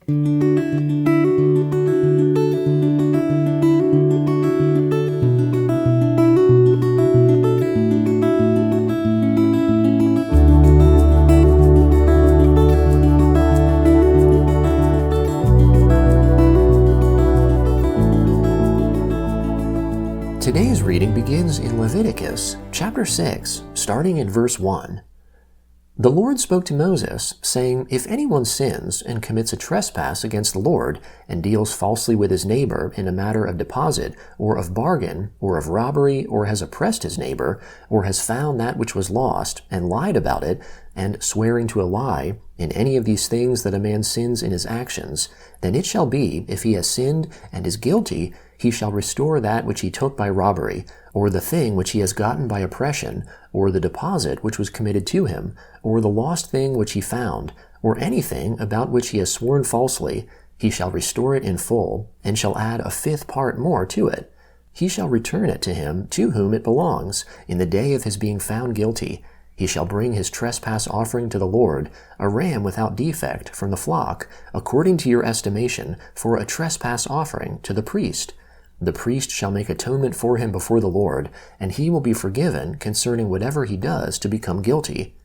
Today's reading begins in Leviticus chapter 6, starting in verse 1. The Lord spoke to Moses, saying, If anyone sins and commits a trespass against the Lord, and deals falsely with his neighbor in a matter of deposit, or of bargain, or of robbery, or has oppressed his neighbor, or has found that which was lost, and lied about it, and swearing to a lie, in any of these things that a man sins in his actions, then it shall be, if he has sinned and is guilty, he shall restore that which he took by robbery, or the thing which he has gotten by oppression, or the deposit which was committed to him, or the lost thing which he found, or anything about which he has sworn falsely. He shall restore it in full, and shall add a fifth part more to it. He shall return it to him to whom it belongs, in the day of his being found guilty. He shall bring his trespass offering to the Lord, a ram without defect from the flock, according to your estimation, for a trespass offering to the priest. The priest shall make atonement for him before the Lord, and he will be forgiven concerning whatever he does to become guilty.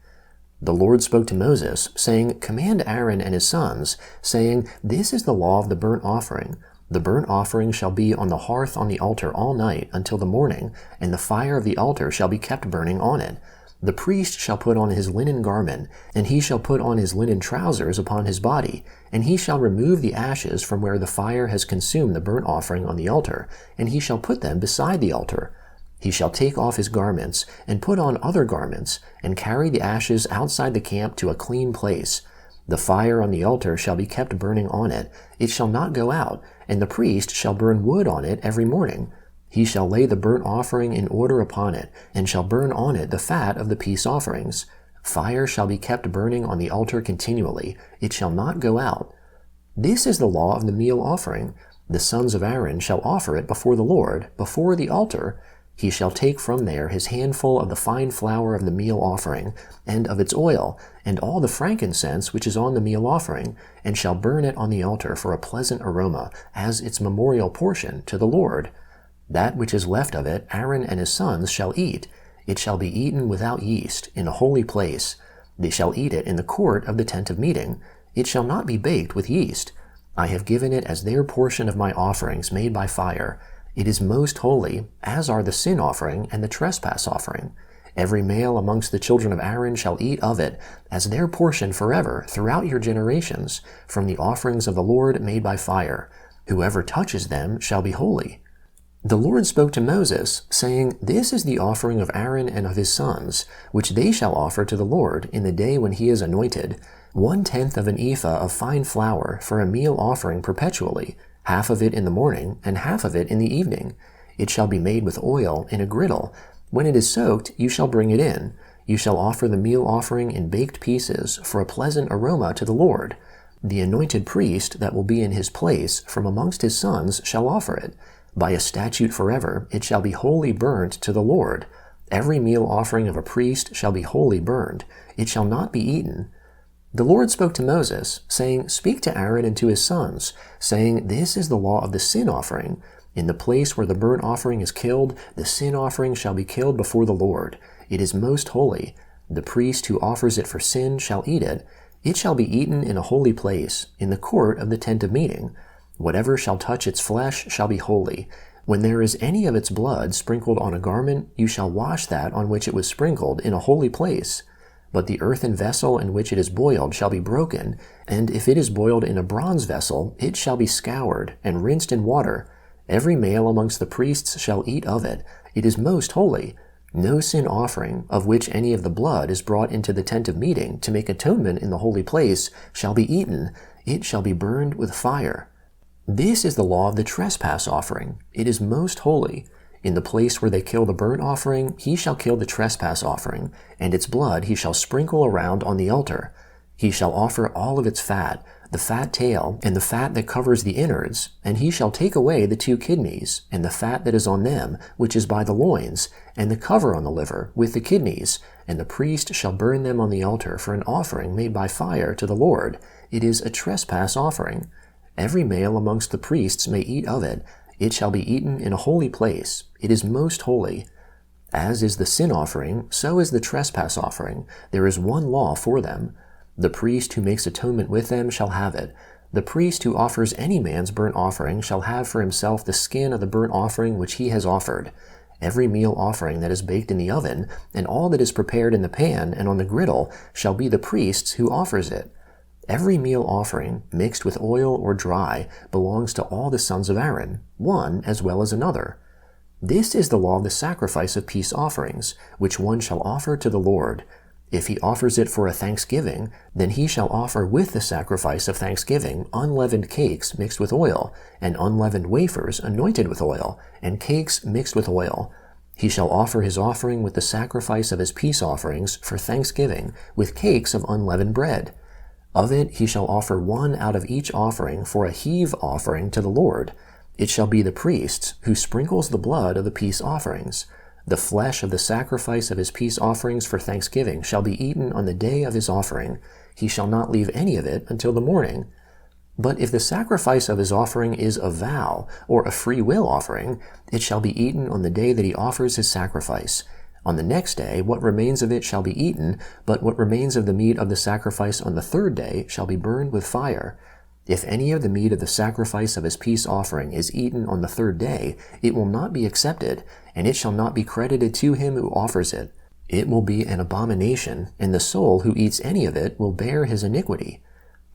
The Lord spoke to Moses, saying, Command Aaron and his sons, saying, This is the law of the burnt offering. The burnt offering shall be on the hearth on the altar all night until the morning, and the fire of the altar shall be kept burning on it. The priest shall put on his linen garment, and he shall put on his linen trousers upon his body, and he shall remove the ashes from where the fire has consumed the burnt offering on the altar, and he shall put them beside the altar. He shall take off his garments, and put on other garments, and carry the ashes outside the camp to a clean place. The fire on the altar shall be kept burning on it, it shall not go out, and the priest shall burn wood on it every morning. He shall lay the burnt offering in order upon it, and shall burn on it the fat of the peace offerings. Fire shall be kept burning on the altar continually, it shall not go out. This is the law of the meal offering. The sons of Aaron shall offer it before the Lord, before the altar. He shall take from there his handful of the fine flour of the meal offering, and of its oil, and all the frankincense which is on the meal offering, and shall burn it on the altar for a pleasant aroma, as its memorial portion to the Lord. That which is left of it Aaron and his sons shall eat. It shall be eaten without yeast, in a holy place. They shall eat it in the court of the tent of meeting. It shall not be baked with yeast. I have given it as their portion of my offerings made by fire. It is most holy, as are the sin offering and the trespass offering. Every male amongst the children of Aaron shall eat of it, as their portion forever throughout your generations, from the offerings of the Lord made by fire. Whoever touches them shall be holy. The Lord spoke to Moses, saying, This is the offering of Aaron and of his sons, which they shall offer to the Lord in the day when he is anointed, 1/10 of an ephah of fine flour for a meal offering perpetually, half of it in the morning, and half of it in the evening. It shall be made with oil in a griddle. When it is soaked, you shall bring it in. You shall offer the meal offering in baked pieces for a pleasant aroma to the Lord. The anointed priest that will be in his place from amongst his sons shall offer it. By a statute forever it shall be wholly burnt to the Lord. Every meal offering of a priest shall be wholly burned. It shall not be eaten. The Lord spoke to Moses, saying, Speak to Aaron and to his sons, saying, This is the law of the sin offering. In the place where the burnt offering is killed, the sin offering shall be killed before the Lord. It is most holy. The priest who offers it for sin shall eat it. It shall be eaten in a holy place, in the court of the tent of meeting. Whatever shall touch its flesh shall be holy. When there is any of its blood sprinkled on a garment, you shall wash that on which it was sprinkled in a holy place. But the earthen vessel in which it is boiled shall be broken, and if it is boiled in a bronze vessel, it shall be scoured and rinsed in water. Every male amongst the priests shall eat of it. It is most holy. No sin offering, of which any of the blood is brought into the tent of meeting to make atonement in the holy place, shall be eaten. It shall be burned with fire. This is the law of the trespass offering. It is most holy. In the place where they kill the burnt offering, he shall kill the trespass offering, and its blood he shall sprinkle around on the altar. He shall offer all of its fat, the fat tail, and the fat that covers the innards, and he shall take away the 2 kidneys, and the fat that is on them, which is by the loins, and the cover on the liver, with the kidneys, and the priest shall burn them on the altar for an offering made by fire to the Lord. it is a trespass offering. Every male amongst the priests may eat of it. It shall be eaten in a holy place. It is most holy. As is the sin offering, so is the trespass offering. There is one law for them. The priest who makes atonement with them shall have it. The priest who offers any man's burnt offering shall have for himself the skin of the burnt offering which he has offered. Every meal offering that is baked in the oven, and all that is prepared in the pan and on the griddle, shall be the priest's who offers it. Every meal offering, mixed with oil or dry, belongs to all the sons of Aaron, one as well as another. This is the law of the sacrifice of peace offerings, which one shall offer to the Lord. If he offers it for a thanksgiving, then he shall offer with the sacrifice of thanksgiving unleavened cakes mixed with oil, and unleavened wafers anointed with oil, and cakes mixed with oil. He shall offer his offering with the sacrifice of his peace offerings for thanksgiving, with cakes of unleavened bread. Of it he shall offer one out of each offering for a heave offering to the Lord. It shall be the priest's, who sprinkles the blood of the peace offerings. The flesh of the sacrifice of his peace offerings for thanksgiving shall be eaten on the day of his offering. He shall not leave any of it until the morning. But if the sacrifice of his offering is a vow, or a free will offering, it shall be eaten on the day that he offers his sacrifice. On the next day what remains of it shall be eaten, but what remains of the meat of the sacrifice on the third day shall be burned with fire. If any of the meat of the sacrifice of his peace offering is eaten on the third day, it will not be accepted, and it shall not be credited to him who offers it. It will be an abomination, and the soul who eats any of it will bear his iniquity.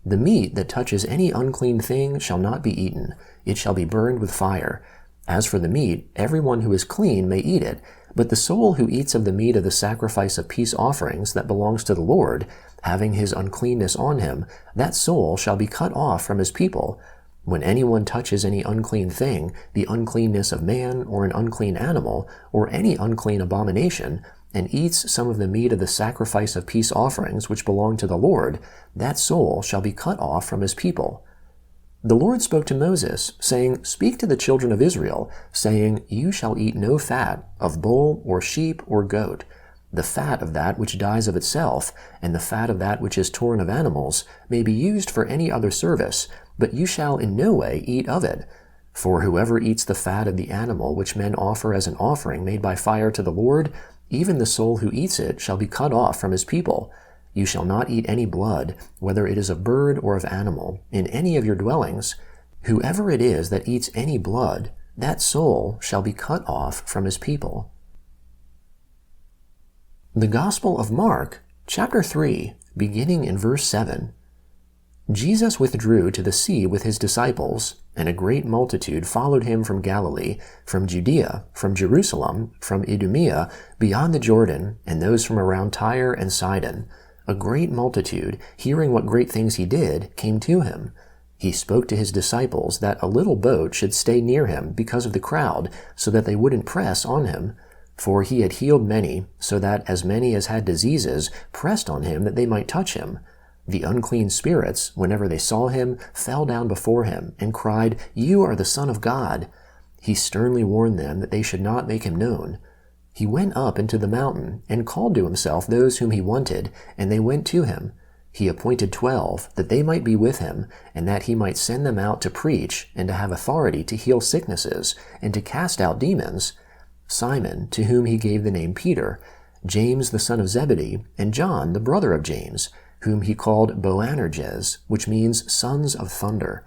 The meat that touches any unclean thing shall not be eaten. It shall be burned with fire. As for the meat, everyone who is clean may eat it, but the soul who eats of the meat of the sacrifice of peace offerings that belongs to the Lord, having his uncleanness on him, that soul shall be cut off from his people. When anyone touches any unclean thing, the uncleanness of man, or an unclean animal, or any unclean abomination, and eats some of the meat of the sacrifice of peace offerings which belong to the Lord, that soul shall be cut off from his people. The Lord spoke to Moses, saying, Speak to the children of Israel, saying, You shall eat no fat of bull or sheep or goat. The fat of that which dies of itself, and the fat of that which is torn of animals, may be used for any other service, but you shall in no way eat of it. For whoever eats the fat of the animal which men offer as an offering made by fire to the Lord, even the soul who eats it shall be cut off from his people. You shall not eat any blood, whether it is of bird or of animal, in any of your dwellings. Whoever it is that eats any blood, that soul shall be cut off from his people. The Gospel of Mark, chapter 3, beginning in verse 7. Jesus withdrew to the sea with his disciples, and a great multitude followed him from Galilee, from Judea, from Jerusalem, from Idumea, beyond the Jordan, and those from around Tyre and Sidon. A great multitude, hearing what great things he did, came to him. He spoke to his disciples that a little boat should stay near him because of the crowd, so that they wouldn't press on him. For he had healed many, so that as many as had diseases pressed on him that they might touch him. The unclean spirits, whenever they saw him, fell down before him, and cried, You are the Son of God. He sternly warned them that they should not make him known. He went up into the mountain, and called to himself those whom he wanted, and they went to him. He appointed 12, that they might be with him, and that he might send them out to preach, and to have authority to heal sicknesses, and to cast out demons. Simon, to whom he gave the name Peter, James the son of Zebedee, and John the brother of James, whom he called Boanerges, which means sons of thunder,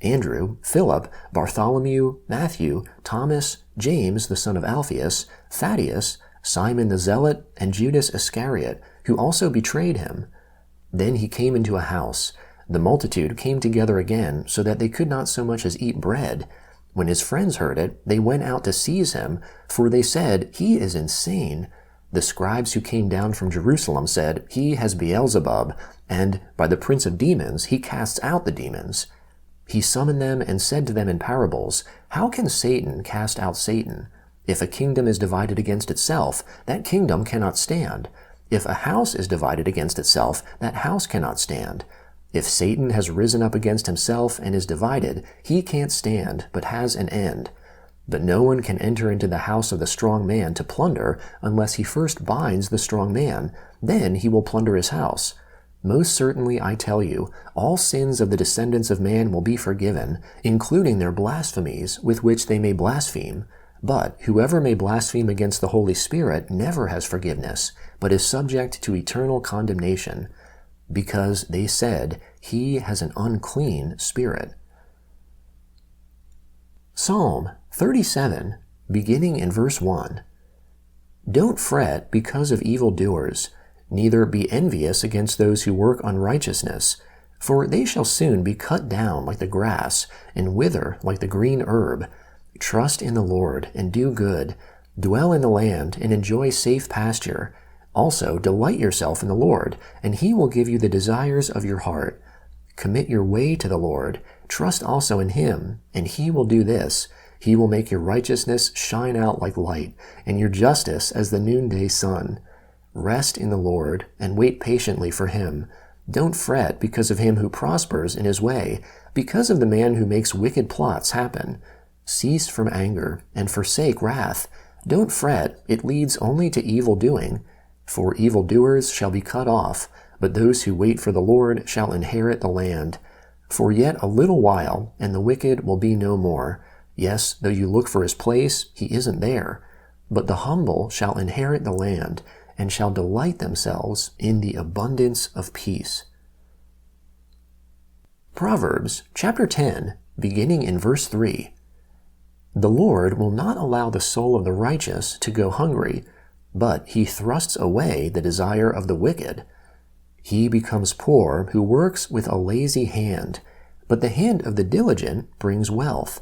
Andrew, Philip, Bartholomew, Matthew, Thomas, James the son of Alphaeus, Thaddeus, Simon the Zealot, and Judas Iscariot, who also betrayed him. Then he came into a house. The multitude came together again, so that they could not so much as eat bread. When his friends heard it, they went out to seize him, for they said, He is insane. The scribes who came down from Jerusalem said, He has Beelzebub, and by the prince of demons he casts out the demons. He summoned them and said to them in parables, How can Satan cast out Satan? If a kingdom is divided against itself, that kingdom cannot stand. If a house is divided against itself, that house cannot stand. If Satan has risen up against himself and is divided, he can't stand, but has an end. But no one can enter into the house of the strong man to plunder unless he first binds the strong man. Then he will plunder his house. Most certainly I tell you, all sins of the descendants of man will be forgiven, including their blasphemies with which they may blaspheme. But whoever may blaspheme against the Holy Spirit never has forgiveness, but is subject to eternal condemnation, because they said, he has an unclean spirit. Psalm 37, beginning in verse 1. Don't fret because of evildoers, neither be envious against those who work unrighteousness, for they shall soon be cut down like the grass, and wither like the green herb. Trust in the Lord, and do good. Dwell in the land, and enjoy safe pasture. Also delight yourself in the Lord, and he will give you the desires of your heart. Commit your way to the Lord. Trust also in him, and he will do this. He will make your righteousness shine out like light, and your justice as the noonday sun. Rest in the Lord, and wait patiently for him. Don't fret because of him who prospers in his way, because of the man who makes wicked plots happen. Cease from anger, and forsake wrath. Don't fret, it leads only to evil doing. For evildoers shall be cut off, but those who wait for the Lord shall inherit the land. For yet a little while, and the wicked will be no more. Yes, though you look for his place, he isn't there. But the humble shall inherit the land, and shall delight themselves in the abundance of peace. Proverbs chapter 10, beginning in verse 3. The Lord will not allow the soul of the righteous to go hungry, but he thrusts away the desire of the wicked. He becomes poor who works with a lazy hand, but the hand of the diligent brings wealth.